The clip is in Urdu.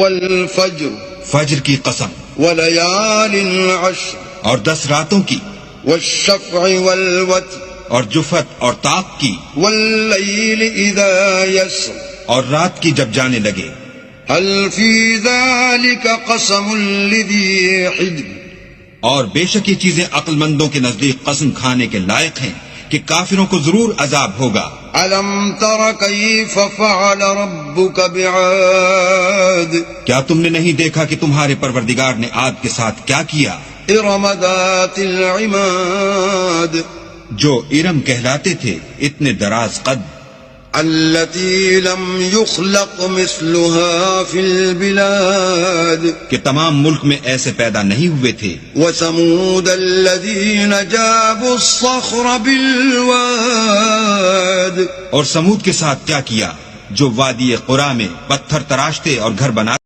والفجر فجر کی قسم، وليال عشر اور 10 راتوں کی، والشفع والوتر اور جفت اور طاق کی، والليل إذا يسر اور رات کی جب جانے لگے۔ هل في ذلك قسم لذي حجر اور بے شک یہ چیزیں عقل مندوں کے نزدیک قسم کھانے کے لائق ہیں کہ کافروں کو ضرور عذاب ہوگا۔ ألم تر كيف فعل ربك بعاد کیا تم نے نہیں دیکھا کہ تمہارے پروردگار نے عاد کے ساتھ کیا کیا؟ إرم ذات العماد جو ارم کہلاتے تھے، اتنے دراز قد، التي لم يخلق مثلها في البلاد کہ تمام ملک میں ایسے پیدا نہیں ہوئے تھے۔ وثمود الذين جابوا الصخر بالواد اور سمود کے ساتھ کیا کیا جو وادی قرا میں پتھر تراشتے اور گھر بناتے